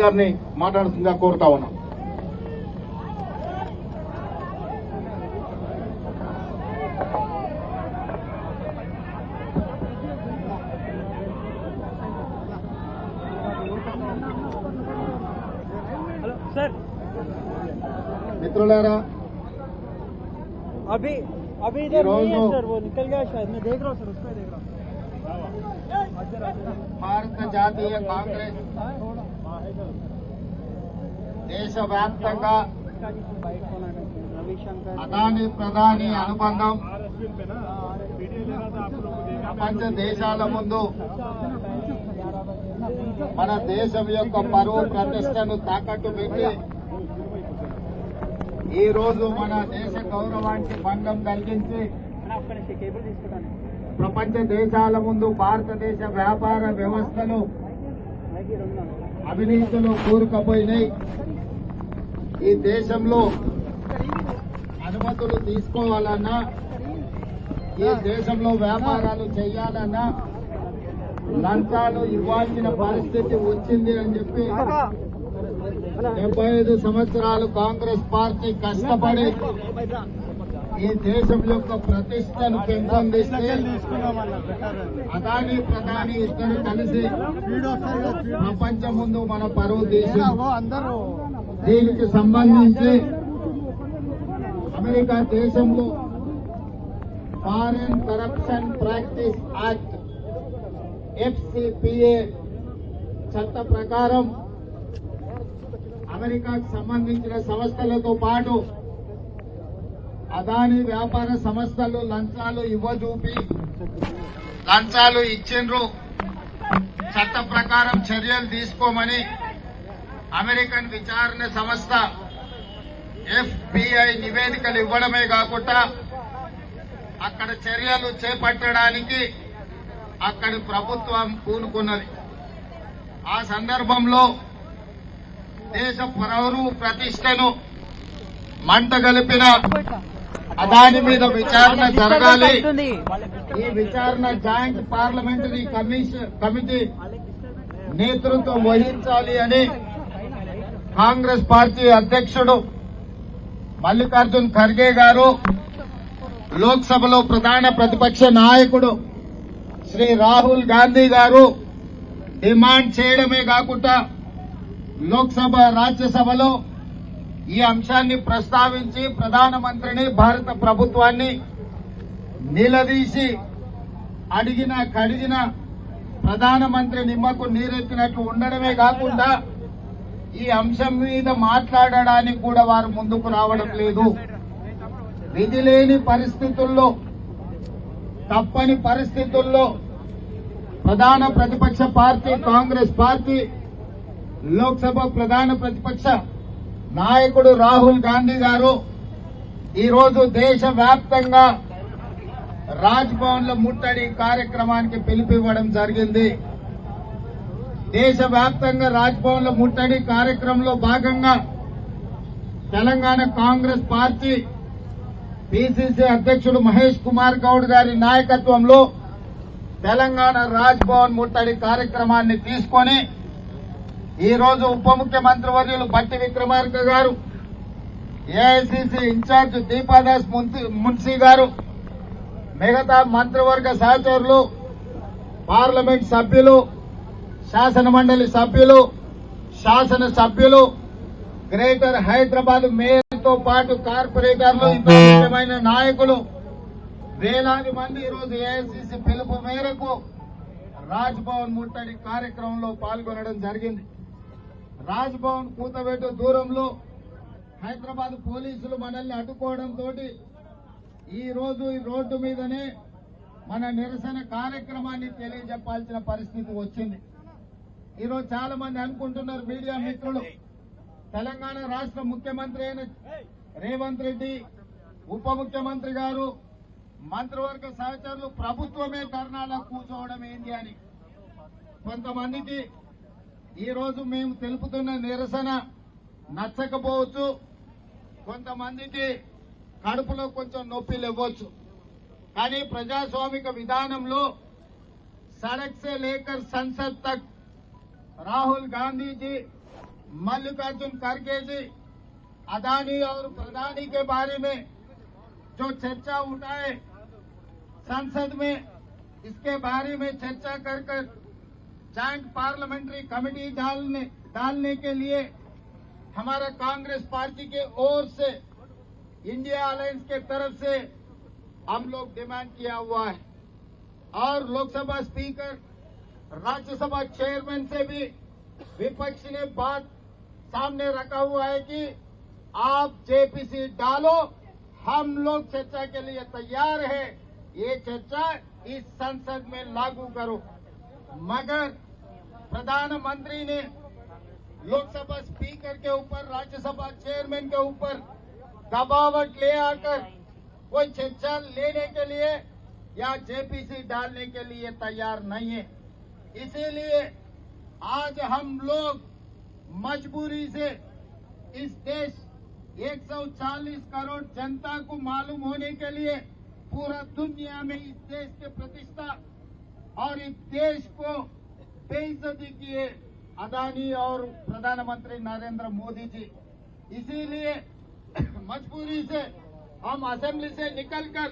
గారిని మాట్లాడుతుందిగా కోరుతా ఉన్నాం. मित्रों अभी इधर नहीं है सर, वो निकल गया शायद, मैं देख रहा हूँ सर, उसमें देख रहा हूँ। भारत जातीय कांग्रेस దేశవ్యాప్తంగా అదాని ప్రధాని అనుబంధం ప్రపంచ దేశాల ముందు మన దేశం యొక్క పరువు ప్రతిష్టను తాకట్టు పెట్టి ఈ రోజు మన దేశ గౌరవానికి భంగం కలిగించి ప్రపంచ దేశాల ముందు భారతదేశ వ్యాపార వ్యవస్థలు అవినీతిలో కూరుకుపోయినాయి. ఈ దేశంలో అనుమతులు తీసుకోవాలన్నా, ఈ దేశంలో వ్యాపారాలు చేయాలన్నా లంచాలు ఇవ్వాల్సిన పరిస్థితి వచ్చింది అని చెప్పి 75 సంవత్సరాలు కాంగ్రెస్ పార్టీ కష్టపడి ఈ దేశం యొక్క ప్రతిష్టను పెంపొందిస్తే అదాని ప్రధాని ఇద్దరు కలిసి ప్రపంచం ముందు మన పరువు తీశారు. దీనికి సంబంధించి అమెరికా దేశంలో foreign corruption practice act FCPA చట్ట ప్రకారం అమెరికాకు సంబంధించిన సంస్థలతో పాటు అదాని వ్యాపార సంస్థలు లంచాలు ఇవ్వజూపి లంచాలు ఇచ్చిండ్రు, చట్ట ప్రకారం చర్యలు తీసుకోమని అమెరికన్ విచారణ సంస్థ FBI నివేదికలు ఇవ్వడమే కాకుండా అక్కడ చర్యలు చేపట్టడానికి అక్కడి ప్రభుత్వం పూనుకున్నది. ఆ సందర్భంలో దేశ పరువు ప్రతిష్టను మంటగలిపిన అదాని మీద విచారణ జరగాలి. ఈ విచారణ జాయింట్ పార్లమెంటరీ కమిటీ నేతృత్వం వహించాలి అని కాంగ్రెస్ పార్టీ అధ్యక్షుడు మల్లికార్జున్ ఖర్గే గారు, లోక్సభలో ప్రధాన ప్రతిపక్ష నాయకుడు శ్రీ రాహుల్ గాంధీ గారు డిమాండ్ చేయడమే కాకుండా లోక్సభ, రాజ్యసభలో ఈ అంశాన్ని ప్రస్తావించి ప్రధానమంత్రిని, భారత ప్రభుత్వాన్ని నిలదీసి అడిగిన కడిగిన ప్రధానమంత్రి నిమ్మకు నీరెత్తినట్లు ఉండడమే కాకుండా ఈ అంశం మీద మాట్లాడడానికి కూడా వారు ముందుకు రావడం లేదు. విధి లేని పరిస్థితుల్లో, తప్పని పరిస్థితుల్లో ప్రధాన ప్రతిపక్ష పార్టీ కాంగ్రెస్ పార్టీ లోక్సభ ప్రధాన ప్రతిపక్ష నాయకుడు రాహుల్ గాంధీ గారు ఈరోజు దేశవ్యాప్తంగా రాజ్ భవన్ లో ముట్టడి కార్యక్రమానికి పిలుపివ్వడం జరిగింది. దేశవ్యాప్తంగా రాజ్ భవన్ లో ముట్టడి కార్యక్రమంలో భాగంగా తెలంగాణ కాంగ్రెస్ పార్టీ పిసిసి అధ్యక్షుడు మహేష్ కుమార్ గౌడ్ గారి నాయకత్వంలో తెలంగాణ రాజ్ భవన్ ముట్టడి కార్యక్రమాన్ని తీసుకొని ఈ రోజు ఉప ముఖ్యమంత్రి వర్యులు భట్టి విక్రమార్క గారు, ఏఐసిసి ఇన్ఛార్జ్ దీపాదాస్ మున్సీ గారు, మిగతా మంత్రివర్గ సహచరులు, పార్లమెంట్ సభ్యులు, శాసన మండలి సభ్యులు, శాసన సభ్యులు, గ్రేటర్ హైదరాబాద్ మేయర్తో పాటు కార్పొరేటర్లు, ఇతర ముఖ్యమైన నాయకులు వేలాది మంది ఈరోజు ఏఐసిసి పిలుపు మేరకు రాజ్ భవన్ ముట్టడి కార్యక్రమంలో పాల్గొనడం జరిగింది. రాజ్ భవన్ కూతబెట్టు దూరంలో హైదరాబాద్ పోలీసులు మనల్ని అడ్డుకోవడంతో ఈ రోజు ఈ రోడ్డు మీదనే మన నిరసన కార్యక్రమాన్ని తెలియజెప్పాల్సిన పరిస్థితి వచ్చింది. ఈరోజు చాలా మంది అనుకుంటున్నారు మీడియా మిత్రులు, తెలంగాణ రాష్ట్ర ముఖ్యమంత్రి అయిన రేవంత్ రెడ్డి, ఉప ముఖ్యమంత్రి గారు, మంత్రివర్గ సహచరులు ప్రభుత్వమే ధర్నాలో కూర్చోవడం ఏంటి అని. కొంతమందికి ఈ రోజు మేము తెలుపుతున్న నిరసన నచ్చకపోవచ్చు, కొంతమందికి కడుపులో కొంచెం నొప్పిలు ఇవ్వచ్చు. కానీ ప్రజాస్వామిక విధానంలో सड़क से लेकर संसद तक राहुल गांधी जी मल्लिकार्जुन खड़गे जी अदानी और प्रधानी के बारे में जो चर्चा उठाए संसद में, इसके बारे में चर्चा कर जॉइंट पार्लियामेंट्री कमेटी डालने के लिए हमारा कांग्रेस पार्टी के ओर से इंडिया अलायंस के तरफ से हम लोग डिमांड किया हुआ है। और लोकसभा स्पीकर, राज्यसभा चेयरमैन से भी विपक्ष ने बात सामने रखा हुआ है कि आप जेपीसी डालो, हम लोग चर्चा के लिए तैयार है, ये चर्चा इस संसद में लागू करो। मगर प्रधानमंत्री ने लोकसभा स्पीकर के ऊपर, राज्यसभा चेयरमैन के ऊपर दबावट ले आकर कोई चर्चा लेने के लिए या जेपीसी डालने के लिए तैयार नहीं है। इसीलिए आज हम लोग मजबूरी से इस देश 140 करोड़ जनता को मालूम होने के लिए पूरा दुनिया में इस देश के प्रतिष्ठा और इस देश को बेइज्जती किए अदानी और प्रधानमंत्री नरेंद्र मोदी जी। इसीलिए मजबूरी से हम असेंबली से निकलकर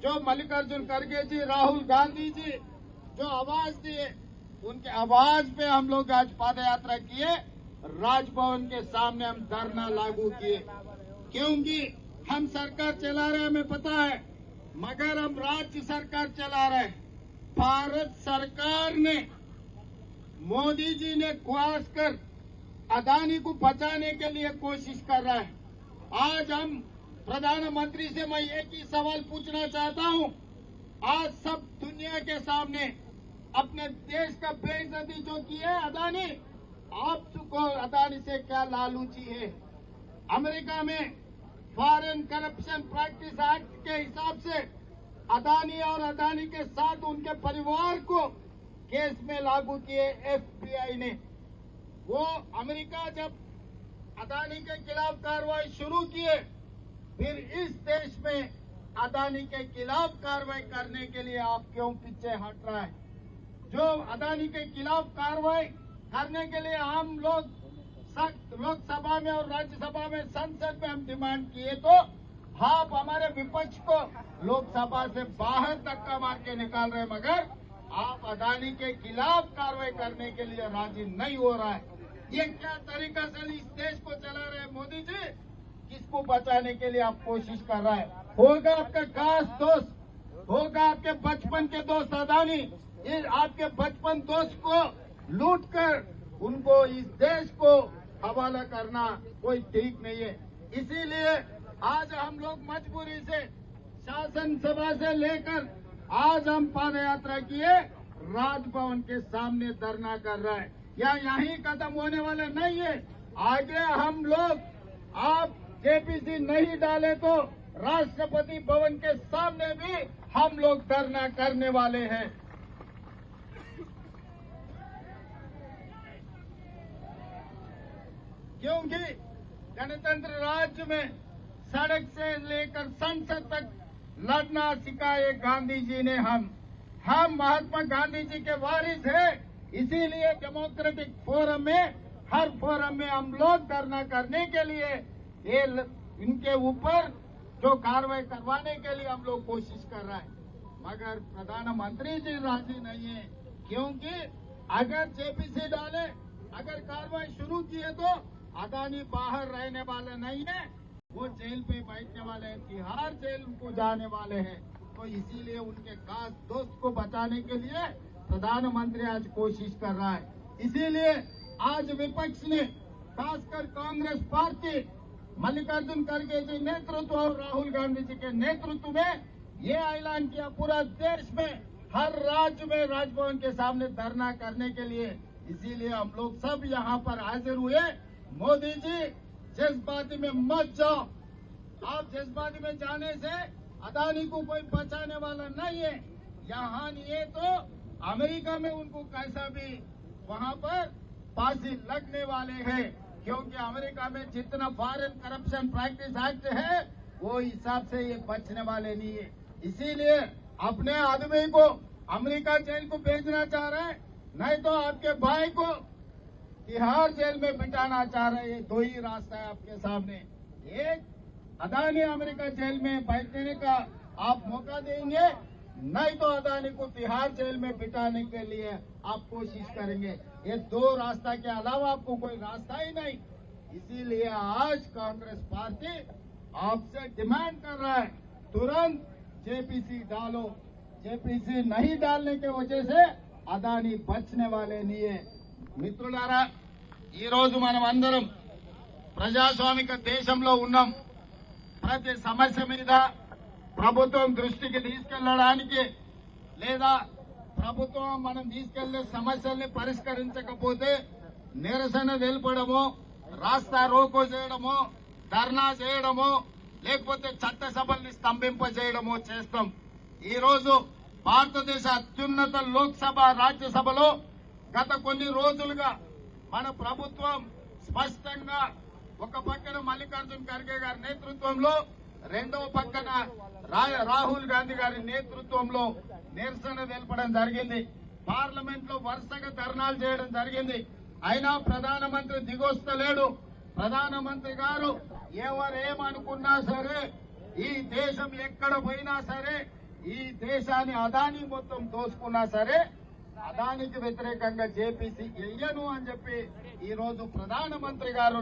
जो मल्लिकार्जुन खड़गे जी, राहुल गांधी जी जो आवाज दिए, उनके आवाज पे हम लोग आज पदयात्रा किए, राजभवन के सामने हम धरना लागू किए। क्योंकि हम सरकार चला रहे हैं, हमें पता है, मगर हम राज्य सरकार चला रहे हैं। भारत सरकार ने, मोदी जी ने ख्वास कर अदानी को बचाने के लिए कोशिश कर रहा है। आज हम प्रधानमंत्री से मैं एक ही सवाल पूछना चाहता हूं, आज सब दुनिया के सामने अपने देश का बेइज्जती जो की है अदानी, आपको अदानी से क्या लालूची है? अमेरिका में फॉरेन करप्शन प्रैक्टिस एक्ट के हिसाब से अदानी और अदानी के साथ उनके परिवार को केस में लागू किए एफबीआई ने। वो अमेरिका जब अदानी के खिलाफ कार्रवाई शुरू किए, फिर इस देश में अदानी के खिलाफ कार्रवाई करने के लिए आप क्यों पीछे हट रहा है? जो अदानी के खिलाफ कार्रवाई करने के लिए हम लोग सख्त लोकसभा में और राज्यसभा में, संसद में हम डिमांड किए, तो आप हमारे विपक्ष को लोकसभा से बाहर धक्का मार के निकाल रहे, मगर आप अदानी के खिलाफ कार्रवाई करने के लिए राजी नहीं हो रहा है। ये क्या तरीका से इस देश को चला रहे हैं मोदी जी? किसको बचाने के लिए आप कोशिश कर रहा है? होगा आपका खास दोस्त, होगा आपके बचपन के दोस्त अदानी, ये आपके बचपन दोस्त को लूट कर उनको इस देश को हवाला करना कोई ठीक नहीं है। इसीलिए आज हम लोग मजबूरी से शासन सभा से लेकर आज हम पदयात्रा किए, राजभवन के सामने धरना कर रहा है। या यहीं खत्म होने वाले नहीं है, आगे हम लोग, आप जेपीसी नहीं डाले तो राष्ट्रपति भवन के सामने भी हम लोग धरना करने वाले हैं। क्योंकि गणतंत्र राज्य में सड़क से लेकर संसद तक लड़ना सिखाए गांधी जी ने। हम महात्मा गांधी जी के वारिस हैं, इसीलिए डेमोक्रेटिक फोरम में, हर फोरम में हम लोग धरना करने के लिए ये इनके ऊपर जो कार्रवाई करवाने के लिए हम लोग कोशिश कर रहे हैं। मगर प्रधानमंत्री जी राजी नहीं है, क्योंकि अगर जेपीसी डाले, अगर कार्रवाई शुरू की है तो अदानी बाहर रहने वाले नहीं है, वो जेल पे बैठने वाले हैं, तिहाड़ जेल को जाने वाले हैं। तो इसीलिए उनके खास दोस्त को बचाने के लिए प्रधानमंत्री आज कोशिश कर रहा है। इसीलिए आज विपक्ष ने, खासकर कांग्रेस पार्टी, मल्लिकार्जुन खड़गे जी नेतृत्व और राहुल गांधी जी के नेतृत्व में ये ऐलान किया, पूरा देश में हर राज्य में राजभवन के सामने धरना करने के लिए। इसीलिए हम लोग सब यहाँ पर हाजिर हुए। मोदी जी, जज्बाती में मत जाओ। आप जज्बाती में जाने से अदानी को कोई बचाने वाला नहीं है। यहाँ नहीं तो अमेरिका में उनको कैसा भी वहाँ पर फांसी लगने वाले हैं, क्योंकि अमेरिका में जितना फॉरेन करप्शन प्रैक्टिस एक्ट है वो हिसाब से ये बचने वाले नहीं है। इसीलिए अपने आदमी को अमेरिका जेल को भेजना चाह रहे हैं, नहीं तो आपके भाई को तिहाड़ जेल में बिठाना चाह रहे हैं। दो ही रास्ता है आपके सामने, एक अदानी अमेरिका जेल में बैठने का आप मौका देंगे, नहीं तो अदानी को तिहाड़ जेल में बिठाने के लिए आप कोशिश करेंगे। ये दो रास्ता के अलावा आपको कोई रास्ता ही नहीं। इसीलिए आज कांग्रेस पार्टी आपसे डिमांड कर रहा है, तुरंत जेपीसी डालो। जेपीसी नहीं डालने के वजह से अदानी बचने वाले नहीं है। మిత్రులారా, ఈ రోజు మనం అందరం ప్రజాస్వామిక దేశంలో ఉన్నాం. ప్రతి సమస్య మీద ప్రభుత్వం దృష్టికి తీసుకెళ్లడానికి లేదా ప్రభుత్వం మనం తీసుకెళ్లే సమస్యల్ని పరిష్కరించకపోతే నిరసన తెలపడము, రాస్తా రోకో చేయడము, ధర్నా చేయడము, లేకపోతే చట్టసభల్ని స్తంభింపజేయడము చేస్తాం. ఈ రోజు భారతదేశ అత్యున్నత లోక్సభ రాజ్యసభలో గత కొన్ని రోజులుగా మన ప్రభుత్వం స్పష్టంగా ఒక పక్కన మల్లికార్జున్ ఖర్గే గారి నేతృత్వంలో, రెండవ పక్కన రాహుల్ గాంధీ గారి నేతృత్వంలో నిరసన తెలపడం జరిగింది. పార్లమెంట్ లో వరుసగా ధర్నాలు చేయడం జరిగింది. అయినా ప్రధానమంత్రి దిగొస్తలేడు. ప్రధానమంత్రి గారు ఎవరేమనుకున్నా సరే, ఈ దేశం ఎక్కడ పోయినా సరే, ఈ దేశాన్ని అదానీ మొత్తం దోచుకున్నా సరే అదానికి వ్యతిరేకంగా జేపీసీ వెయ్యను అని చెప్పి ఈ రోజు ప్రధానమంత్రి గారు